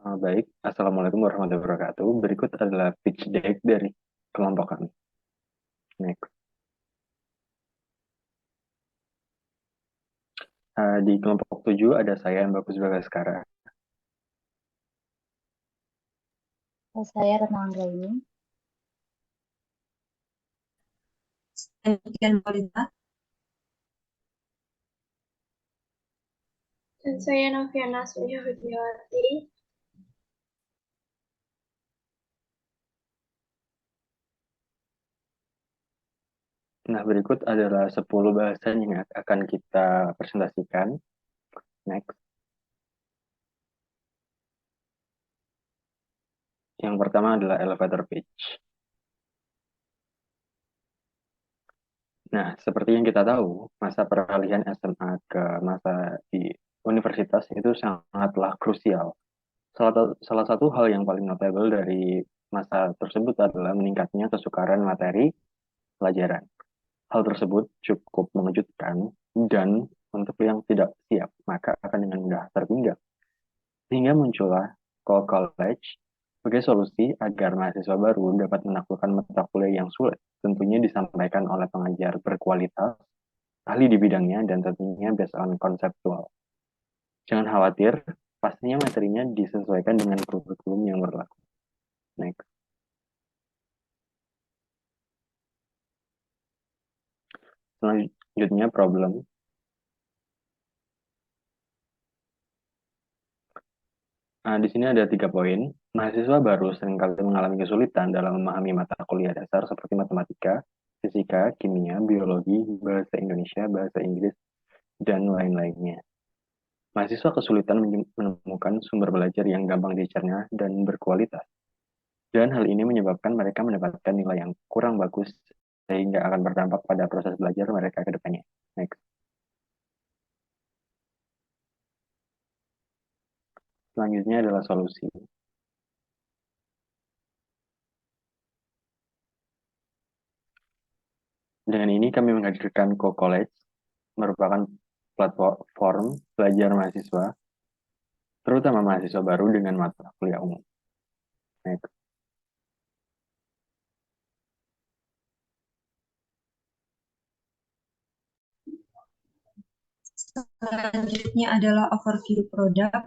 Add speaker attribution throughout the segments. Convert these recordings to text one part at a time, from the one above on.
Speaker 1: Baik, Assalamualaikum warahmatullahi wabarakatuh. Berikut adalah pitch deck dari kelompok kami. Next. Di kelompok 7 ada saya, Bagus Bagaskara.
Speaker 2: Saya Retno Anggraini.
Speaker 3: Demikian Polita.
Speaker 4: Dan saya Noviana Surya Widiawati.
Speaker 1: Nah, berikut adalah 10 bahasan yang akan kita presentasikan. Next. Yang pertama adalah elevator pitch. Nah, seperti yang kita tahu, masa peralihan SMA ke masa di universitas itu sangatlah krusial. Salah satu hal yang paling notable dari masa tersebut adalah meningkatnya kesukaran materi pelajaran. Hal tersebut cukup mengejutkan dan untuk yang tidak siap, maka akan dengan mudah tertinggal. Sehingga muncullah College sebagai solusi agar mahasiswa baru dapat menaklukkan mata kuliah yang sulit, tentunya disampaikan oleh pengajar berkualitas, ahli di bidangnya, dan tentunya based on konseptual. Jangan khawatir, pastinya materinya disesuaikan dengan kurikulum yang berlaku. Next. Selanjutnya problem. Di sini ada 3 poin. Mahasiswa baru seringkali mengalami kesulitan dalam memahami mata kuliah dasar seperti matematika, fisika, kimia, biologi, bahasa Indonesia, bahasa Inggris, dan lain-lainnya. Mahasiswa kesulitan menemukan sumber belajar yang gampang dicerna dan berkualitas. Dan hal ini menyebabkan mereka mendapatkan nilai yang kurang bagus sehingga akan berdampak pada proses belajar mereka ke depannya. Next. Selanjutnya adalah solusi. Dengan ini kami menghadirkan College, merupakan platform belajar mahasiswa, terutama mahasiswa baru dengan mata kuliah umum. Next.
Speaker 3: Selanjutnya adalah overview produk.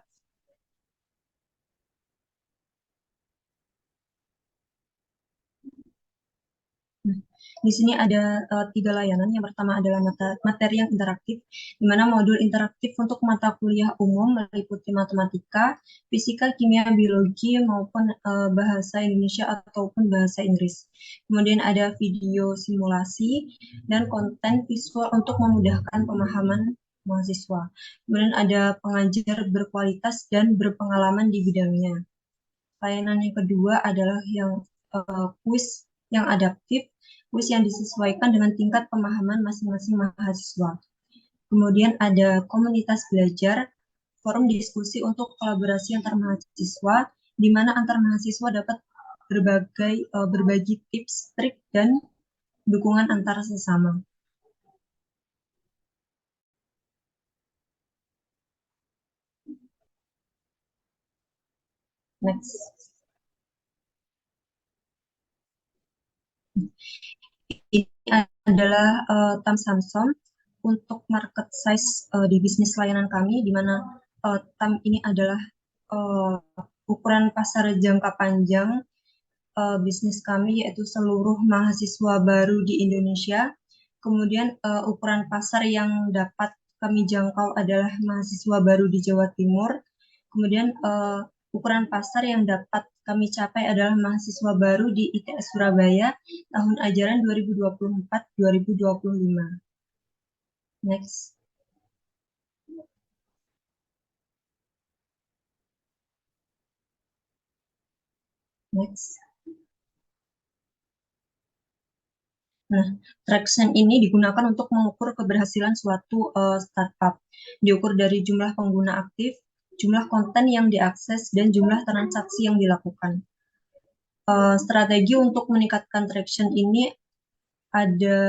Speaker 3: Di sini ada 3 layanan. Yang pertama adalah materi yang interaktif, di mana modul interaktif untuk mata kuliah umum meliputi matematika, fisika, kimia, biologi, maupun bahasa Indonesia ataupun bahasa Inggris. Kemudian ada video simulasi dan konten visual untuk memudahkan pemahaman mahasiswa. Kemudian ada pengajar berkualitas dan berpengalaman di bidangnya. Layanan yang kedua adalah yang kuis yang adaptif, kuis yang disesuaikan dengan tingkat pemahaman masing-masing mahasiswa. Kemudian ada komunitas belajar, forum diskusi untuk kolaborasi antar mahasiswa, di mana antar mahasiswa dapat berbagi tips, trik, dan dukungan antar sesama. Next. Ini adalah Samsung untuk market size di bisnis layanan kami, di mana TAM ini adalah ukuran pasar jangka panjang bisnis kami, yaitu seluruh mahasiswa baru di Indonesia. Kemudian ukuran pasar yang dapat kami jangkau adalah mahasiswa baru di Jawa Timur. Kemudian ukuran pasar yang dapat kami capai adalah mahasiswa baru di ITS Surabaya tahun ajaran 2024-2025. Next. Next. Nah, traction ini digunakan untuk mengukur keberhasilan suatu startup. Diukur dari jumlah pengguna aktif, jumlah konten yang diakses, dan jumlah transaksi yang dilakukan. Strategi untuk meningkatkan traction ini ada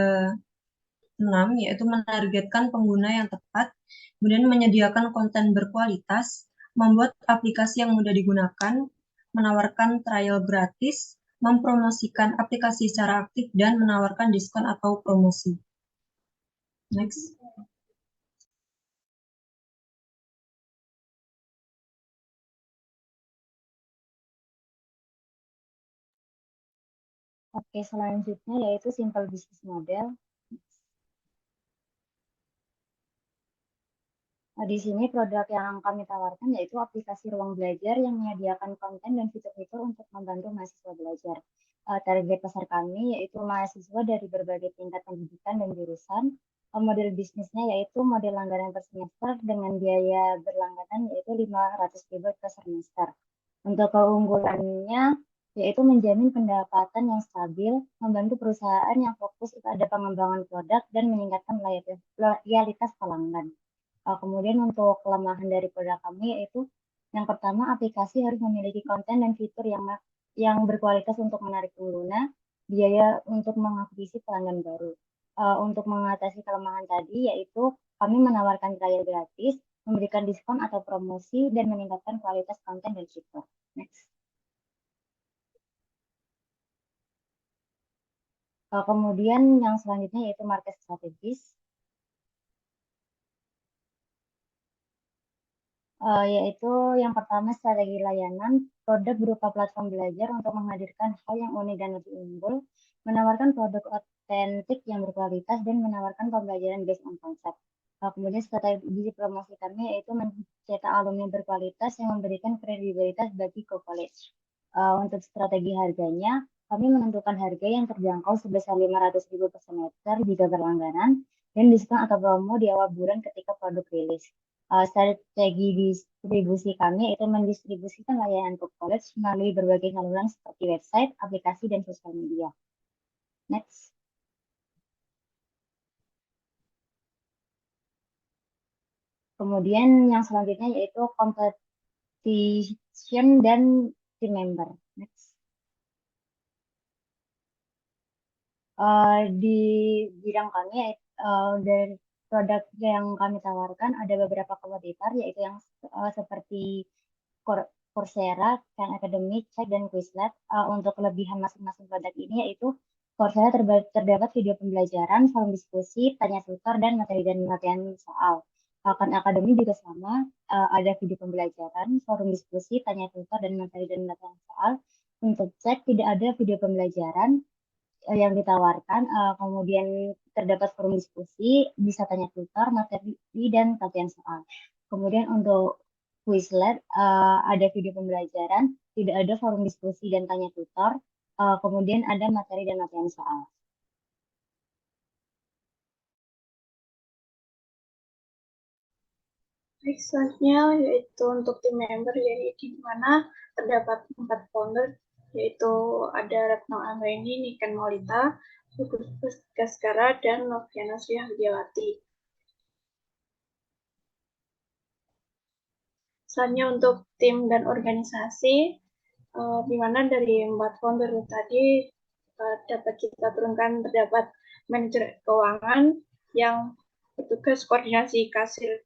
Speaker 3: 6, yaitu menargetkan pengguna yang tepat, kemudian menyediakan konten berkualitas, membuat aplikasi yang mudah digunakan, menawarkan trial gratis, mempromosikan aplikasi secara aktif, dan menawarkan diskon atau promosi. Next.
Speaker 2: Oke, selanjutnya yaitu simple business model. Nah, di sini produk yang kami tawarkan yaitu aplikasi ruang belajar yang menyediakan konten dan fitur-fitur untuk membantu mahasiswa belajar. Target pasar kami yaitu mahasiswa dari berbagai tingkat pendidikan dan jurusan. Model bisnisnya yaitu model langganan per semester dengan biaya berlangganan yaitu 500.000 per semester. Untuk keunggulannya yaitu menjamin pendapatan yang stabil, membantu perusahaan yang fokus pada pengembangan produk dan meningkatkan loyalitas pelanggan. Kemudian untuk kelemahan dari produk kami yaitu yang pertama aplikasi harus memiliki konten dan fitur yang berkualitas untuk menarik pengguna, biaya untuk mengakuisisi pelanggan baru. Untuk mengatasi kelemahan tadi yaitu kami menawarkan trial gratis, memberikan diskon atau promosi dan meningkatkan kualitas konten dan fitur. Next. Kemudian yang selanjutnya yaitu market strategis. Yaitu yang pertama strategi layanan, produk berupa platform belajar untuk menghadirkan hal yang unik dan lebih unggul, menawarkan produk otentik yang berkualitas, dan menawarkan pembelajaran based on concept. Kemudian strategi promosi kami yaitu mencetak alumni berkualitas yang memberikan kredibilitas bagi co-college. Untuk strategi harganya, kami menentukan harga yang terjangkau sebesar 500.000 per semester jika berlangganan, dan diskon atau promo di awal bulan ketika produk rilis. Strategi distribusi kami itu mendistribusikan layanan ke college melalui berbagai saluran seperti website, aplikasi, dan sosial media. Next. Kemudian yang selanjutnya yaitu competition dan team member. Next. Di bidang kami dari produk yang kami tawarkan ada beberapa kompetitor yaitu yang seperti Coursera, Khan Academy, Cek, dan Quizlet. Untuk kelebihan masing-masing produk ini yaitu Coursera terdapat video pembelajaran, forum diskusi, tanya tutor, dan materi dan latihan soal. Khan Academy juga sama, ada video pembelajaran, forum diskusi, tanya tutor, dan materi dan latihan soal. Untuk Cek tidak ada video pembelajaran yang ditawarkan, kemudian terdapat forum diskusi, bisa tanya tutor, materi, dan latihan soal. Kemudian untuk Quizlet ada video pembelajaran, tidak ada forum diskusi dan tanya tutor, kemudian ada materi dan latihan soal.
Speaker 4: Selanjutnya yaitu untuk tim member, jadi di mana terdapat 4 founder, yaitu ada Retno Anggraini, Niken Maulita, Sukus Gaskara, dan Noviana Sri Widiawati. Selanjutnya untuk tim dan organisasi, di mana dari 4 founder tadi dapat kita turunkan terdapat manajer keuangan yang bertugas koordinasi kasir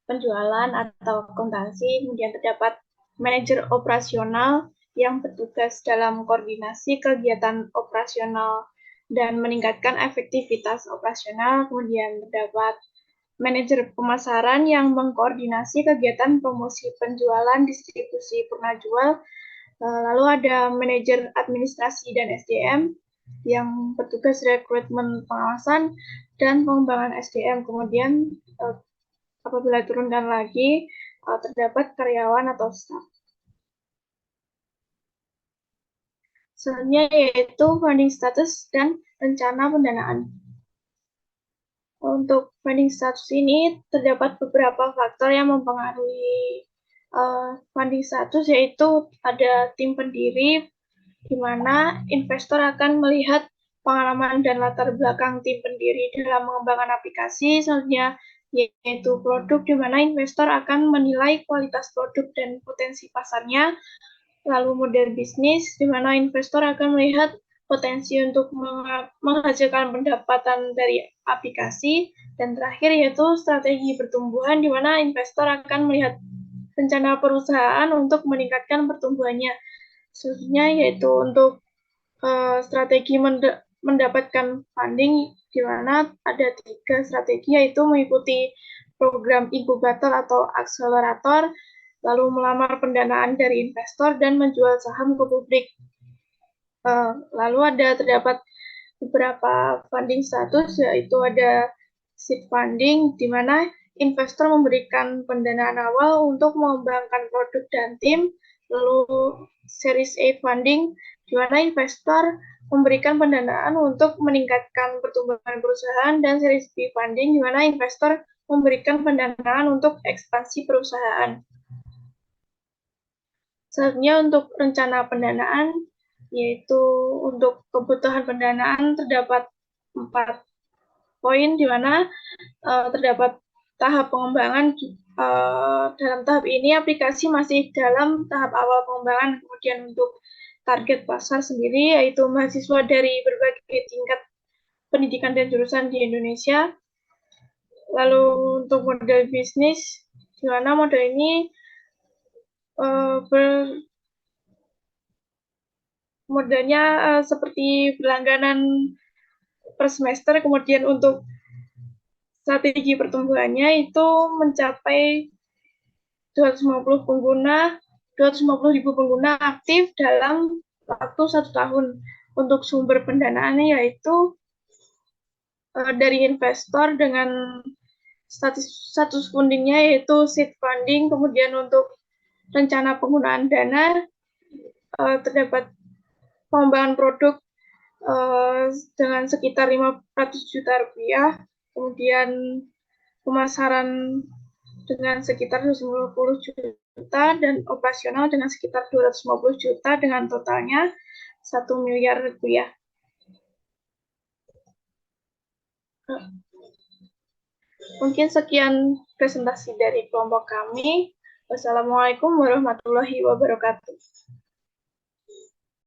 Speaker 4: penjualan atau akuntansi, kemudian terdapat manajer operasional yang bertugas dalam koordinasi kegiatan operasional dan meningkatkan efektivitas operasional, kemudian terdapat manajer pemasaran yang mengkoordinasi kegiatan promosi penjualan, distribusi purna jual, lalu ada manajer administrasi dan SDM yang bertugas rekrutmen pengawasan dan pengembangan SDM, kemudian apabila turun dan lagi terdapat karyawan atau staf. Selanjutnya yaitu funding status dan rencana pendanaan. Untuk funding status ini terdapat beberapa faktor yang mempengaruhi funding status, yaitu ada tim pendiri, di mana investor akan melihat pengalaman dan latar belakang tim pendiri dalam mengembangkan aplikasi. Selanjutnya yaitu produk, di mana investor akan menilai kualitas produk dan potensi pasarnya. Lalu model bisnis, di mana investor akan melihat potensi untuk menghasilkan pendapatan dari aplikasi. Dan terakhir yaitu strategi pertumbuhan, di mana investor akan melihat rencana perusahaan untuk meningkatkan pertumbuhannya. Selanjutnya yaitu untuk strategi mendapatkan funding, di mana ada 3 strategi, yaitu mengikuti program inkubator atau akselerator, lalu melamar pendanaan dari investor, dan menjual saham ke publik. Lalu terdapat beberapa funding status, yaitu ada seed funding, di mana investor memberikan pendanaan awal untuk mengembangkan produk dan tim, lalu Series A funding, di mana investor memberikan pendanaan untuk meningkatkan pertumbuhan perusahaan, dan Series B funding, di mana investor memberikan pendanaan untuk ekspansi perusahaan. Selanjutnya untuk rencana pendanaan, yaitu untuk kebutuhan pendanaan terdapat 4 poin, di mana terdapat tahap pengembangan. Dalam tahap ini aplikasi masih dalam tahap awal pengembangan. Kemudian untuk target pasar sendiri, yaitu mahasiswa dari berbagai tingkat pendidikan dan jurusan di Indonesia. Lalu untuk model bisnis, di mana model ini modelnya seperti berlangganan per semester. Kemudian untuk strategi pertumbuhannya itu mencapai 250.000 pengguna aktif dalam waktu 1 tahun. Untuk sumber pendanaannya yaitu dari investor dengan status fundingnya yaitu seed funding. Kemudian untuk rencana penggunaan dana terdapat pengembangan produk dengan sekitar 500 juta rupiah, kemudian pemasaran dengan sekitar 150 juta, dan operasional dengan sekitar 250 juta, dengan totalnya 1 miliar rupiah. Mungkin sekian presentasi dari kelompok kami. Wassalamualaikum warahmatullahi wabarakatuh.